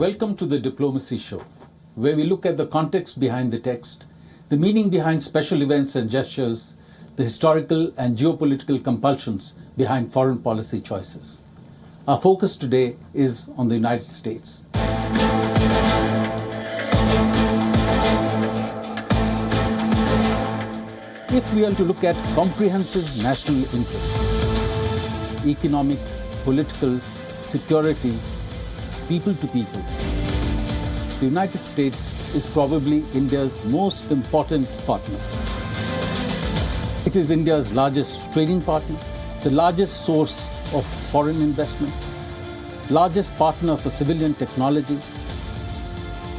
Welcome to the Diplomacy Show, where we look at the context behind the text, the meaning behind special events and gestures, the historical and geopolitical compulsions behind foreign policy choices. Our focus today is on the United States. If we are to look at comprehensive national interests, economic, political, security, people to people, the United States is probably India's most important partner. It is India's largest trading partner, the largest source of foreign investment, largest partner for civilian technology,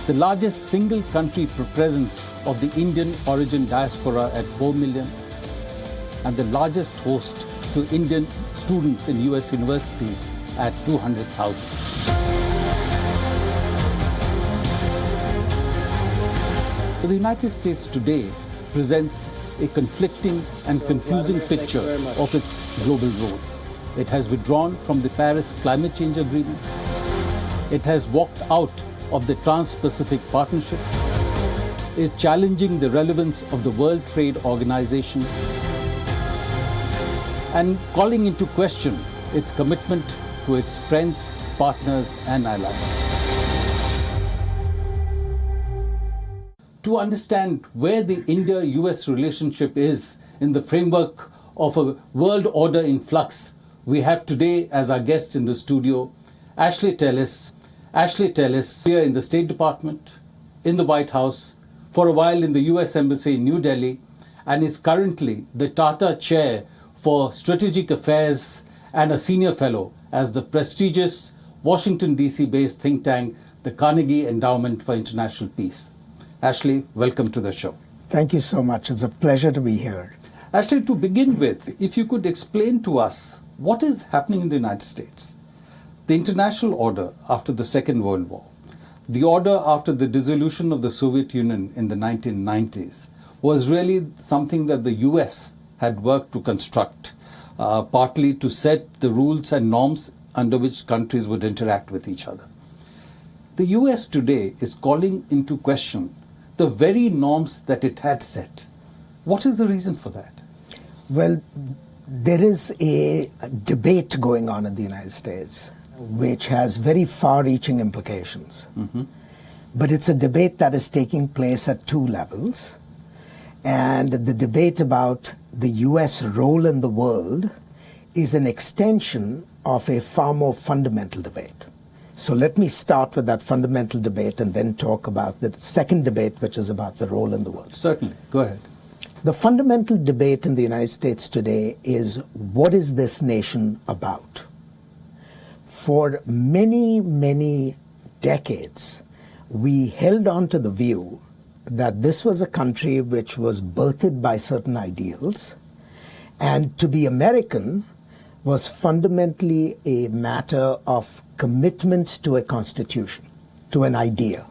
the largest single country presence of the Indian origin diaspora at 4 million, and the largest host to Indian students in US universities at 200,000. But the United States today presents a conflicting and confusing picture of its global role. It has withdrawn from the Paris Climate Change Agreement. It has walked out of the Trans-Pacific Partnership. It is challenging the relevance of the World Trade Organization and calling into question its commitment to its friends, partners, and allies. To understand where the India-U.S. relationship is in the framework of a world order in flux, we have today as our guest in the studio, Ashley Tellis. Ashley Tellis here in the State Department, in the White House, for a while in the U.S. Embassy in New Delhi, and is currently the Tata Chair for Strategic Affairs and a Senior Fellow as the prestigious Washington, D.C. based think tank, the Carnegie Endowment for International Peace. Ashley, welcome to the show. Thank you so much. It's a pleasure to be here. Ashley, to begin with, if you could explain to us what is happening in the United States. The international order after the Second World War, the order after the dissolution of the Soviet Union in the 1990s, was really something that the US had worked to construct, partly to set the rules and norms under which countries would interact with each other. The US today is calling into question the very norms that it had set. What is the reason for that? Well, there is a debate going on in the United States which has very far-reaching implications. Mm-hmm. But it's a debate that is taking place at two levels. And the debate about the US role in the world is an extension of a far more fundamental debate. So let me start with that fundamental debate and then talk about the second debate, which is about the role in the world. Certainly. Go ahead. The fundamental debate in the United States today is, what is this nation about? For many, many decades, we held on to the view that this was a country which was birthed by certain ideals, and to be American was fundamentally a matter of commitment to a constitution, to an idea.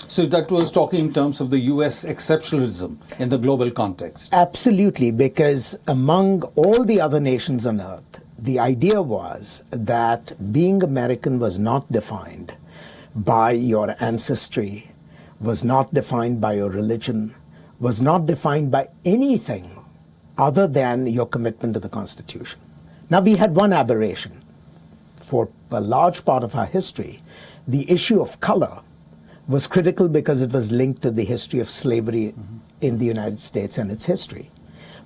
So that was talking in terms of the US exceptionalism in the global context. Absolutely, because among all the other nations on earth, the idea was that being American was not defined by your ancestry, was not defined by your religion, was not defined by anything other than your commitment to the Constitution. Now, we had one aberration. For a large part of our history, the issue of color was critical because it was linked to the history of slavery in the United States and its history.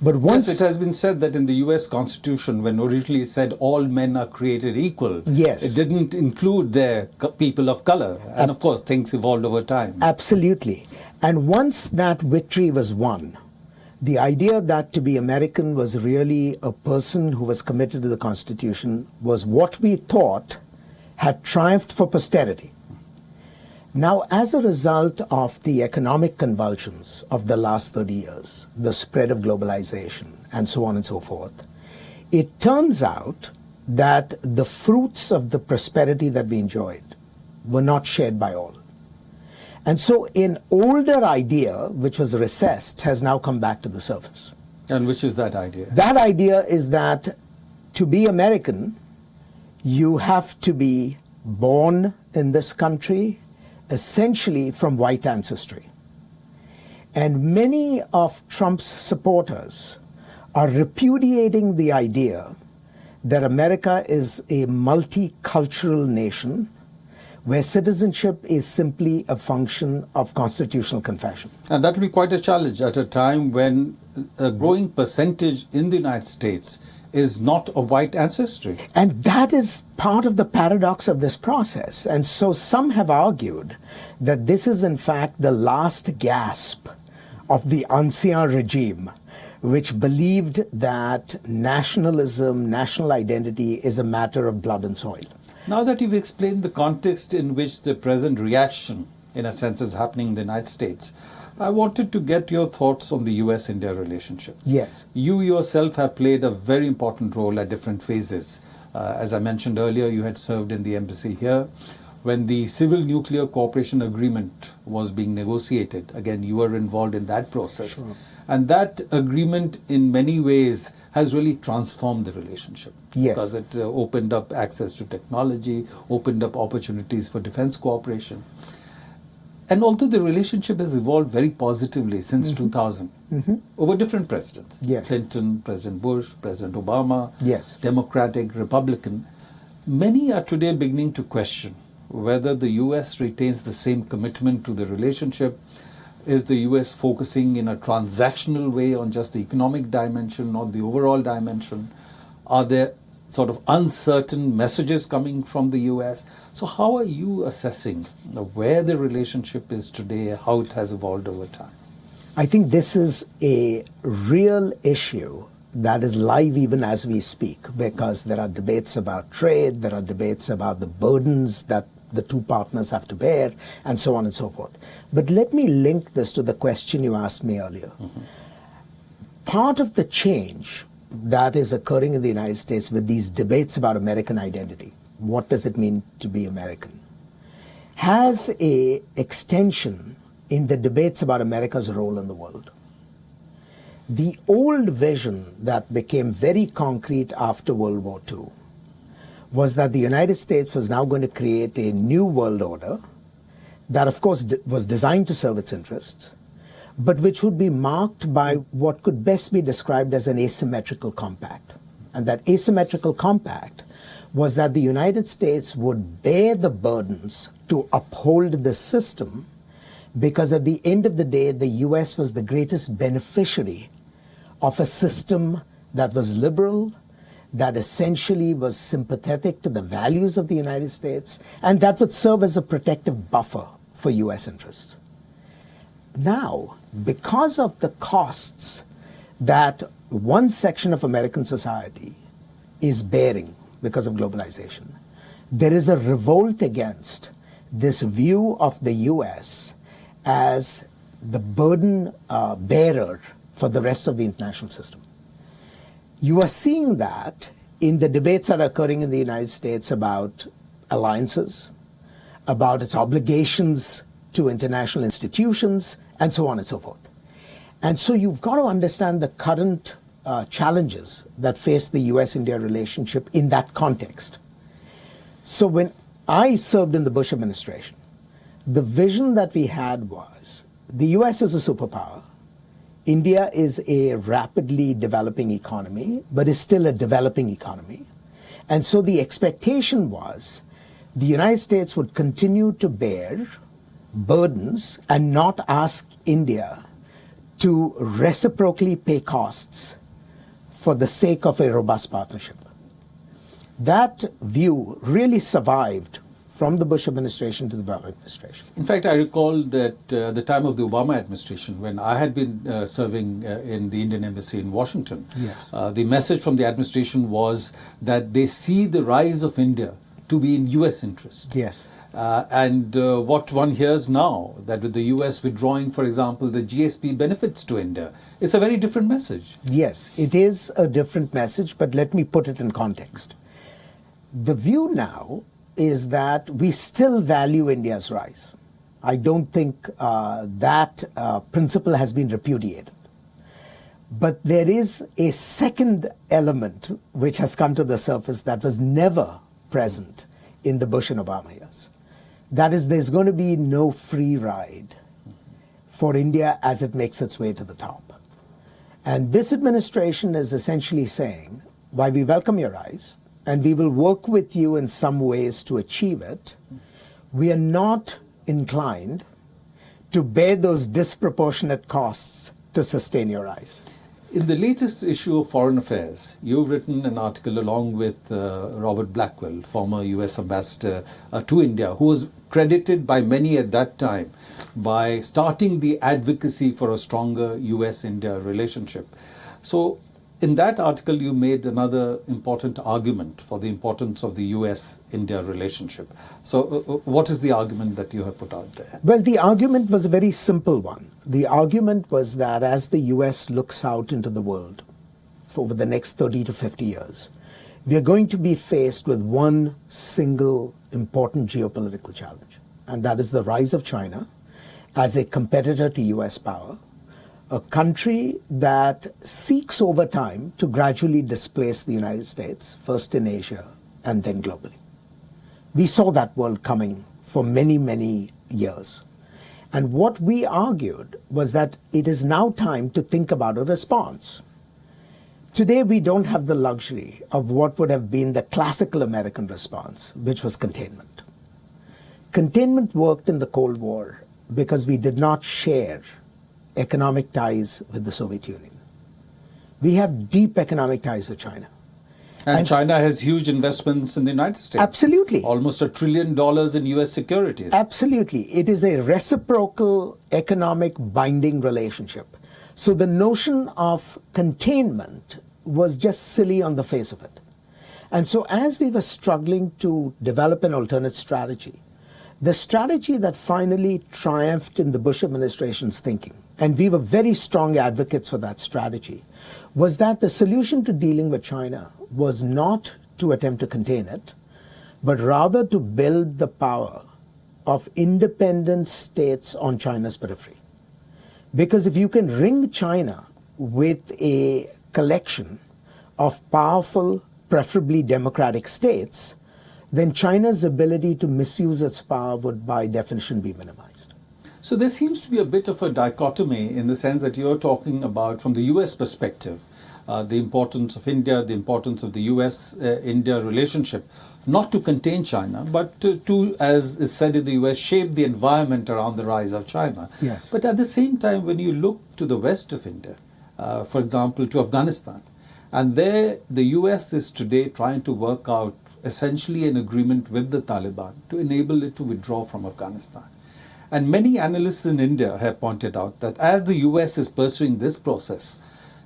But once yes, it has been said that in the US Constitution, when originally it said all men are created equal, yes, it didn't include their people of color. And of course, things evolved over time. Absolutely. And once that victory was won, the idea that to be American was really a person who was committed to the Constitution was what we thought had triumphed for posterity. Now, as a result of the economic convulsions of the last 30 years, the spread of globalization, and so on and so forth, it turns out that the fruits of the prosperity that we enjoyed were not shared by all. And so an older idea, which was recessed, has now come back to the surface. And which is that idea? That idea is that to be American, you have to be born in this country, essentially from white ancestry. And many of Trump's supporters are repudiating the idea that America is a multicultural nation where citizenship is simply a function of constitutional confession. And that will be quite a challenge at a time when a growing percentage in the United States is not of white ancestry. And that is part of the paradox of this process. And so some have argued that this is in fact the last gasp of the ancien regime, which believed that nationalism, national identity is a matter of blood and soil. Now that you've explained the context in which the present reaction, in a sense, is happening in the United States, I wanted to get your thoughts on the US-India relationship. Yes. You yourself have played a very important role at different phases. As I mentioned earlier, you had served in the embassy here. When the Civil Nuclear Cooperation Agreement was being negotiated, again, you were involved in that process. Sure. And that agreement, in many ways, has really transformed the relationship. Yes. Because it opened up access to technology, opened up opportunities for defense cooperation. And although the relationship has evolved very positively since 2000, over different presidents, Yes. Clinton, President Bush, President Obama, Yes. Democratic, Republican, many are today beginning to question whether the US retains the same commitment to the relationship. Is the US focusing in a transactional way on just the economic dimension, not the overall dimension? Are there sort of uncertain messages coming from the US? So how are you assessing where the relationship is today, how it has evolved over time? I think this is a real issue that is live even as we speak, because there are debates about trade, there are debates about the burdens that the two partners have to bear, and so on and so forth. But let me link this to the question you asked me earlier. Part of the change that is occurring in the United States with these debates about American identity, what does it mean to be American, has an extension in the debates about America's role in the world. The old vision that became very concrete after World War II was that the United States was now going to create a new world order that, of course, was designed to serve its interests, but which would be marked by what could best be described as an asymmetrical compact. And that asymmetrical compact was that the United States would bear the burdens to uphold the system, because at the end of the day, the US was the greatest beneficiary of a system that was liberal, that essentially was sympathetic to the values of the United States, and that would serve as a protective buffer for US interests. Now, because of the costs that one section of American society is bearing because of globalization, there is a revolt against this view of the US as the burden bearer for the rest of the international system. You are seeing that in the debates that are occurring in the United States about alliances, about its obligations to international institutions, and so on and so forth. And so you've got to understand the current challenges that face the US-India relationship in that context. So when I served in the Bush administration, the vision that we had was the US is a superpower. India is a rapidly developing economy, but is still a developing economy. And so the expectation was the United States would continue to bear burdens and not ask India to reciprocally pay costs for the sake of a robust partnership. That view really survived from the Bush administration to the Obama administration. In fact, I recall that the time of the Obama administration, when I had been serving in the Indian Embassy in Washington, Yes. The message from the administration was that they see the rise of India to be in US interest. Yes. And what one hears now, that with the US withdrawing, for example, the GSP benefits to India, it's a very different message. Yes, it is a different message, but let me put it in context. The view now is that we still value India's rise. I don't think that principle has been repudiated. But there is a second element which has come to the surface that was never present in the Bush and Obama years. That is, there's going to be no free ride for India as it makes its way to the top. And this administration is essentially saying, while we welcome your rise, and we will work with you in some ways to achieve it, we are not inclined to bear those disproportionate costs to sustain your rise. In the latest issue of Foreign Affairs, you've written an article along with Robert Blackwell, former US ambassador to India, who was credited by many at that time by starting the advocacy for a stronger US-India relationship. So in that article, you made another important argument for the importance of the US-India relationship. So what is the argument that you have put out there? Well, the argument was a very simple one. The argument was that as the US looks out into the world for over the next 30 to 50 years, we are going to be faced with one single important geopolitical challenge, and that is the rise of China as a competitor to US power, a country that seeks over time to gradually displace the United States, first in Asia and then globally. We saw that world coming for many, many years. And what we argued was that it is now time to think about a response. Today, we don't have the luxury of what would have been the classical American response, which was containment. Containment worked in the Cold War because we did not share economic ties with the Soviet Union. We have deep economic ties with China. And China has huge investments in the United States. Absolutely. Almost $1 trillion in US securities. Absolutely. It is a reciprocal economic binding relationship. So the notion of containment was just silly on the face of it. And so as we were struggling to develop an alternate strategy, the strategy that finally triumphed in the Bush administration's thinking, and we were very strong advocates for that strategy, was that the solution to dealing with China was not to attempt to contain it, but rather to build the power of independent states on China's periphery. Because if you can ring China with a collection of powerful, preferably democratic states, then China's ability to misuse its power would by definition be minimized. So there seems to be a bit of a dichotomy in the sense that you're talking about, from the US perspective, the importance of India, the importance of the US-India relationship, not to contain China, but to, as is said in the US, shape the environment around the rise of China. Yes. But at the same time, when you look to the west of India, for example, to Afghanistan, and there the US is today trying to work out essentially an agreement with the Taliban to enable it to withdraw from Afghanistan. And many analysts in India have pointed out that as the US is pursuing this process,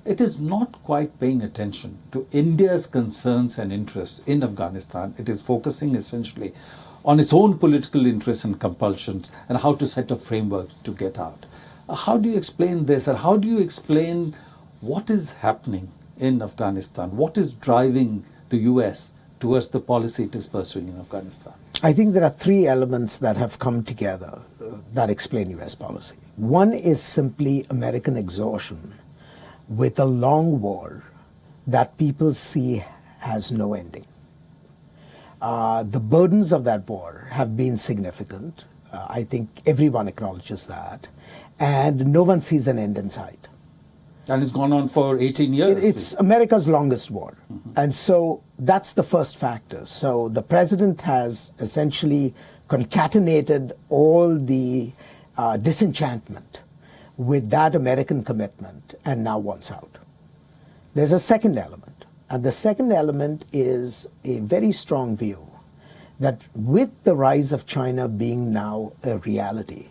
it is not quite paying attention to India's concerns and interests in Afghanistan. It is focusing essentially on its own political interests and compulsions and how to set a framework to get out. How do you explain this, and how do you explain what is happening in Afghanistan? What is driving the US towards the policy it is pursuing in Afghanistan? I think there are three elements that have come together that explain US policy. One is simply American exhaustion with a long war that people see has no ending. The burdens of that war have been significant. I think everyone acknowledges that. And no one sees an end in sight. And it's gone on for 18 years. It's America's longest war. Mm-hmm. And so that's the first factor. So the president has essentially concatenated all the disenchantment with that American commitment and now wants out. There's a second element. And the second element is a very strong view that with the rise of China being now a reality,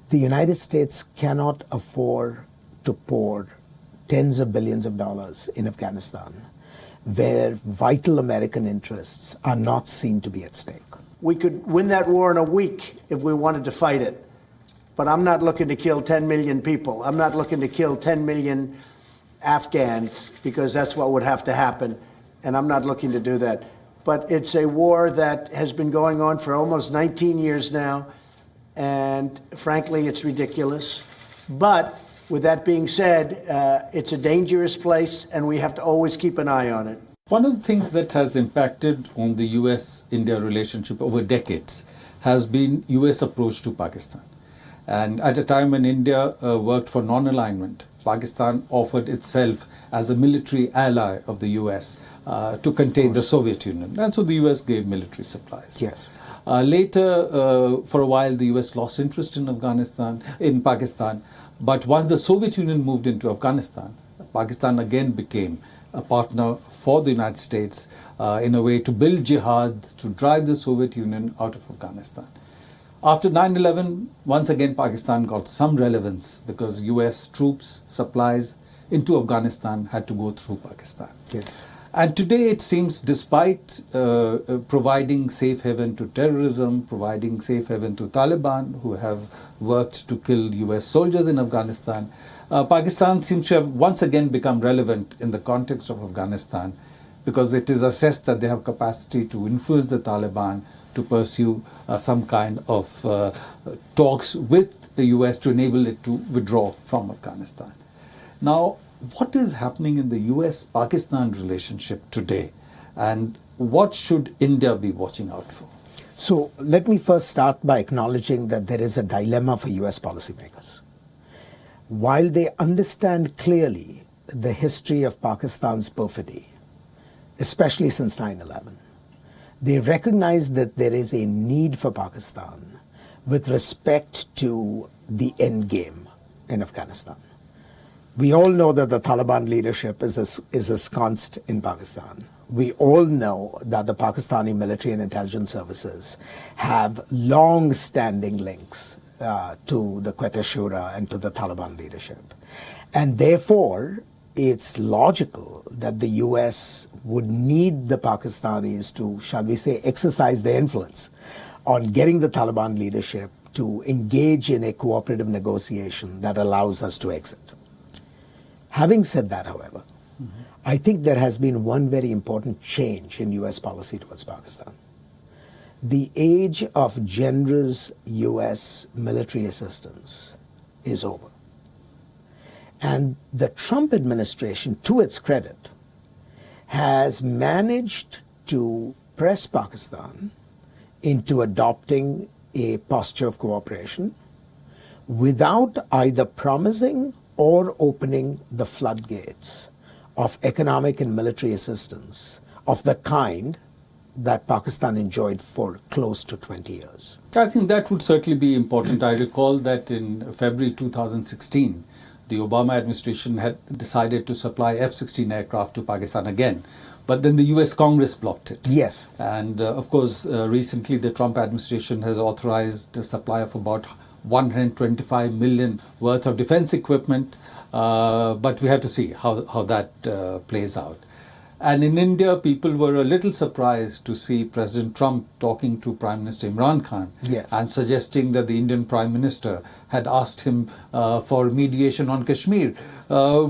the United States cannot afford to pour tens of billions of dollars in Afghanistan, where vital American interests are not seen to be at stake. We could win that war in a week if we wanted to fight it. But I'm not looking to kill 10 million people. I'm not looking to kill 10 million Afghans, because that's what would have to happen. And I'm not looking to do that. But it's a war that has been going on for almost 19 years now. And frankly, it's ridiculous. But with that being said, it's a dangerous place, and we have to always keep an eye on it. One of the things that has impacted on the US-India relationship over decades has been US approach to Pakistan. And at a time when India worked for non-alignment, Pakistan offered itself as a military ally of the US to contain the Soviet Union. And so the US gave military supplies. Yes. Later, for a while, the US lost interest in Pakistan. But once the Soviet Union moved into Afghanistan, Pakistan again became a partner for the United States in a way to build jihad, to drive the Soviet Union out of Afghanistan. After 9/11, once again Pakistan got some relevance because US troops, supplies into Afghanistan had to go through Pakistan. Yes. And today it seems, despite providing safe haven to terrorism, providing safe haven to Taliban, who have worked to kill US soldiers in Afghanistan, Pakistan seems to have once again become relevant in the context of Afghanistan because it is assessed that they have capacity to influence the Taliban to pursue some kind of talks with the US to enable it to withdraw from Afghanistan. Now, what is happening in the US-Pakistan relationship today, and what should India be watching out for? So let me first start by acknowledging that there is a dilemma for US policymakers. While they understand clearly the history of Pakistan's perfidy, especially since 9/11, they recognize that there is a need for Pakistan with respect to the end game in Afghanistan. We all know that the Taliban leadership is ensconced in Pakistan. We all know that the Pakistani military and intelligence services have long-standing links to the Quetta Shura and to the Taliban leadership. And therefore, it's logical that the US would need the Pakistanis to, shall we say, exercise their influence on getting the Taliban leadership to engage in a cooperative negotiation that allows us to exit. Having said that, however, I think there has been one very important change in US policy towards Pakistan. The age of generous US military assistance is over. And the Trump administration, to its credit, has managed to press Pakistan into adopting a posture of cooperation without either promising or opening the floodgates of economic and military assistance of the kind that Pakistan enjoyed for close to 20 years. I think that would certainly be important. I recall that in February 2016, the Obama administration had decided to supply F-16 aircraft to Pakistan again. But then the US Congress blocked it. Yes. And of course, recently the Trump administration has authorized a supply of about 125 million worth of defense equipment. But we have to see how that plays out. And in India, people were a little surprised to see President Trump talking to Prime Minister Imran Khan and suggesting that the Indian Prime Minister had asked him for mediation on Kashmir,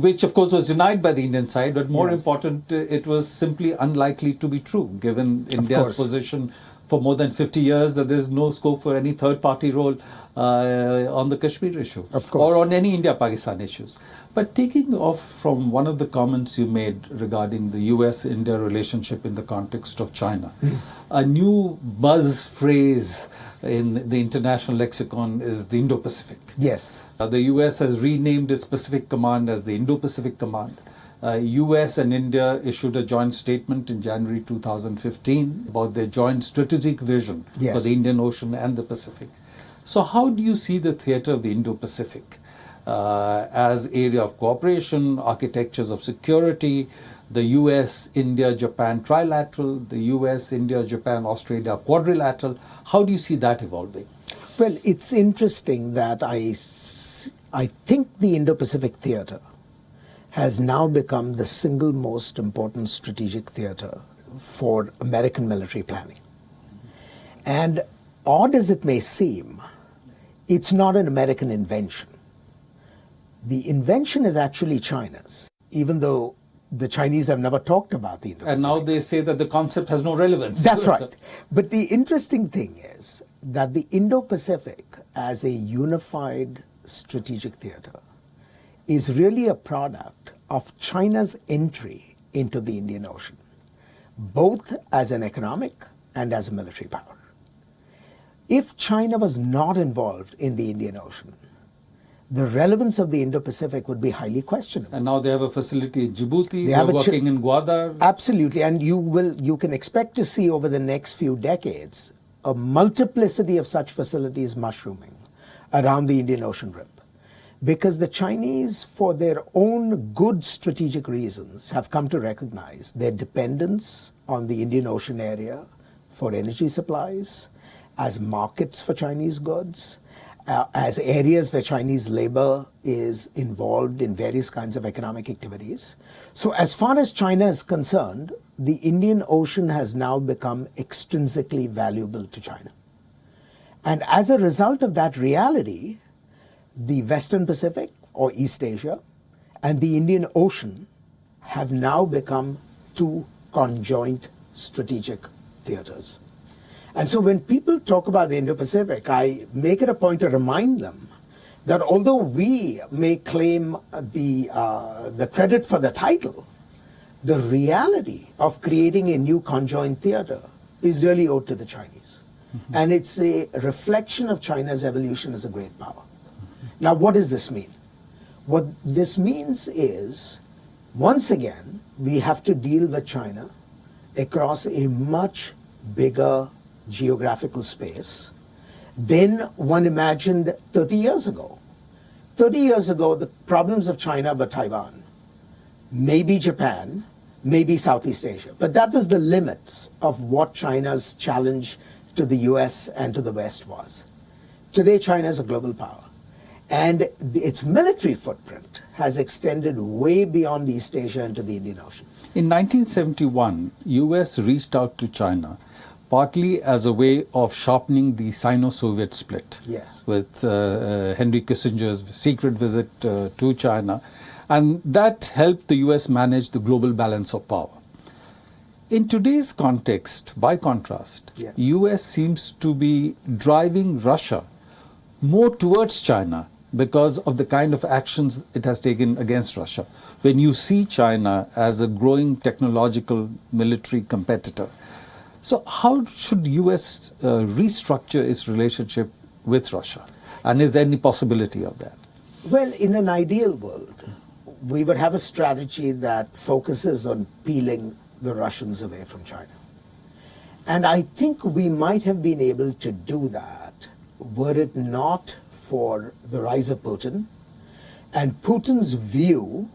which of course was denied by the Indian side. But more important, it was simply unlikely to be true, given India's position for more than 50 years that there's no scope for any third-party role on the Kashmir issue or on any India-Pakistan issues. But taking off from one of the comments you made regarding the US-India relationship in the context of China, a new buzz phrase in the international lexicon is the Indo-Pacific. Yes. The US has renamed its Pacific Command as the Indo-Pacific Command. US and India issued a joint statement in January 2015 about their joint strategic vision for the Indian Ocean and the Pacific. So how do you see the theater of the Indo-Pacific as area of cooperation, architectures of security, the US, India, Japan trilateral, the US, India, Japan, Australia quadrilateral? How do you see that evolving? Well, it's interesting that I think the Indo-Pacific theater has now become the single most important strategic theater for American military planning. And odd as it may seem, it's not an American invention. The invention is actually China's, even though the Chinese have never talked about the Indo-Pacific. And now they say that the concept has no relevance. That's right. But the interesting thing is that the Indo-Pacific as a unified strategic theater is really a product of China's entry into the Indian Ocean. both as an economic and as a military power. If China was not involved in the Indian Ocean, the relevance of the Indo-Pacific would be highly questionable. And now they have a facility in Djibouti, they're working in Gwadar. Absolutely, and you can expect to see over the next few decades a multiplicity of such facilities mushrooming around the Indian Ocean rim. Because the Chinese, for their own good strategic reasons, have come to recognize their dependence on the Indian Ocean area for energy supplies, as markets for Chinese goods, as areas where Chinese labor is involved in various kinds of economic activities. So as far as China is concerned, the Indian Ocean has now become extrinsically valuable to China. And as a result of that reality, the Western Pacific, or East Asia, and the Indian Ocean have now become two conjoint strategic theaters. And so when people talk about the Indo-Pacific, I make it a point to remind them that although we may claim the credit for the title, the reality of creating a new conjoint theater is really owed to the Chinese. Mm-hmm. And it's a reflection of China's evolution as a great power. Mm-hmm. Now, what does this mean? What this means is, once again, we have to deal with China across a much bigger geographical space than one imagined 30 years ago. 30 years ago, the problems of China were Taiwan, maybe Japan, maybe Southeast Asia. But that was the limits of what China's challenge to the US and to the West was. Today, China is a global power. And its military footprint has extended way beyond East Asia into the Indian Ocean. In 1971, US reached out to China partly as a way of sharpening the Sino-Soviet split. Yes. With Henry Kissinger's secret visit to China. And that helped the US manage the global balance of power. In today's context, by contrast, yes, US seems to be driving Russia more towards China because of the kind of actions it has taken against Russia. When you see China as a growing technological military competitor, so how should US restructure its relationship with Russia? And is there any possibility of that? Well, in an ideal world, we would have a strategy that focuses on peeling the Russians away from China. And I think we might have been able to do that were it not for the rise of Putin and Putin's view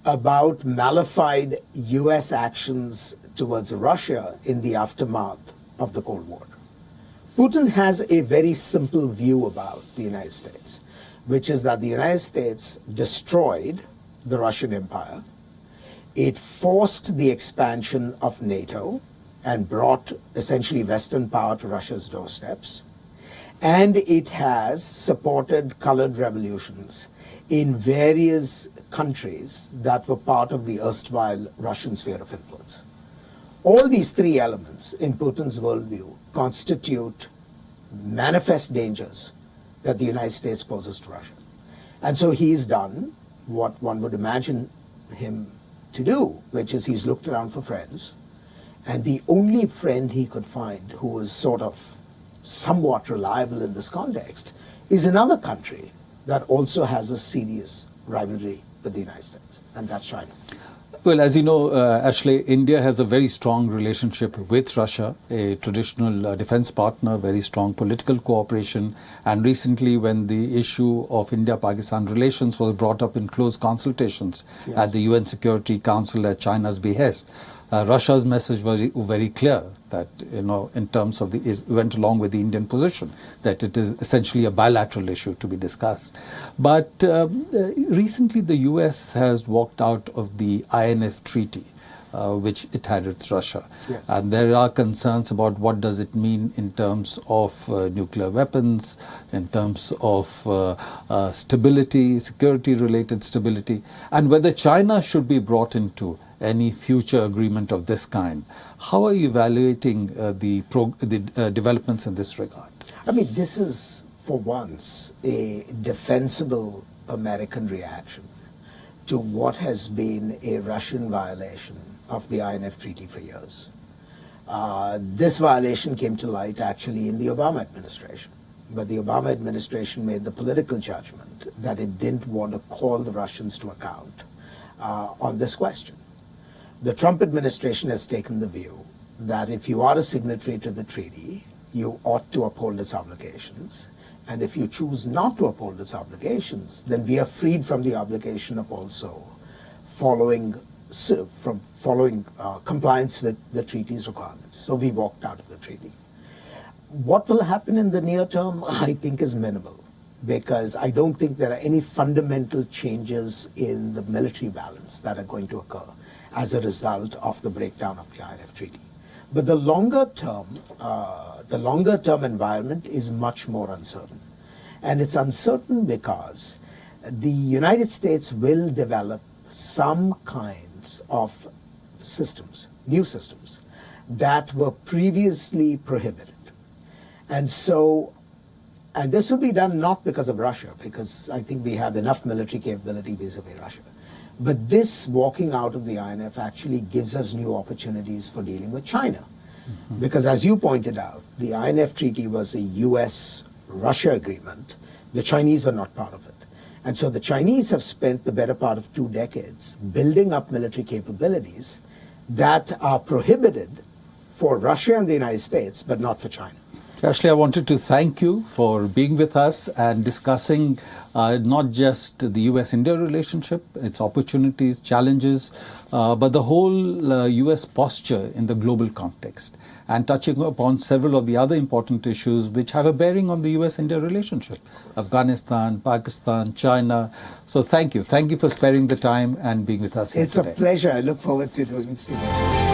about malafide US actions towards Russia in the aftermath of the Cold War. Putin has a very simple view about the United States, which is that the United States destroyed the Russian Empire. It forced the expansion of NATO and brought essentially Western power to Russia's doorsteps. And it has supported colored revolutions in various countries that were part of the erstwhile Russian sphere of influence. All these three elements in Putin's worldview constitute manifest dangers that the United States poses to Russia. And so he's done what one would imagine him to do, which is he's looked around for friends, and the only friend he could find who was sort of somewhat reliable in this context is another country that also has a serious rivalry with the United States, and that's China. Well, as you know, Ashley, India has a very strong relationship with Russia, a traditional defense partner, very strong political cooperation. And recently, when the issue of India-Pakistan relations was brought up in close consultations yes, at the UN Security Council at China's behest, Russia's message was very clear that, you know, in terms of went along with the Indian position, that it is essentially a bilateral issue to be discussed. But recently the US has walked out of the INF treaty, which it had with Russia. Yes. And there are concerns about what does it mean in terms of nuclear weapons, in terms of stability, security-related stability, and whether China should be brought into any future agreement of this kind. How are you evaluating the developments in this regard? I mean, this is, for once, a defensible American reaction to what has been a Russian violation of the INF Treaty for years. This violation came to light actually in the Obama administration. But the Obama administration made the political judgment that it didn't want to call the Russians to account on this question. The Trump administration has taken the view that if you are a signatory to the treaty, you ought to uphold its obligations. And if you choose not to uphold its obligations, then we are freed from the obligation of also following compliance with the treaty's requirements. So we walked out of the treaty. What will happen in the near term, I think, is minimal, because I don't think there are any fundamental changes in the military balance that are going to occur as a result of the breakdown of the INF Treaty. But the longer term environment is much more uncertain. And it's uncertain because the United States will develop some kinds of systems, new systems, that were previously prohibited. And this will be done not because of Russia, because I think we have enough military capability vis-a-vis Russia. But this walking out of the INF actually gives us new opportunities for dealing with China. Mm-hmm. Because as you pointed out, the INF treaty was a US-Russia agreement. The Chinese were not part of it. And so the Chinese have spent the better part of 2 decades building up military capabilities that are prohibited for Russia and the United States, but not for China. Ashley, I wanted to thank you for being with us and discussing not just the US-India relationship, its opportunities, challenges, but the whole US posture in the global context, and touching upon several of the other important issues which have a bearing on the US-India relationship: Afghanistan, Pakistan, China. So thank you. Thank you for sparing the time and being with us here today. It's a pleasure. I look forward to doing this again.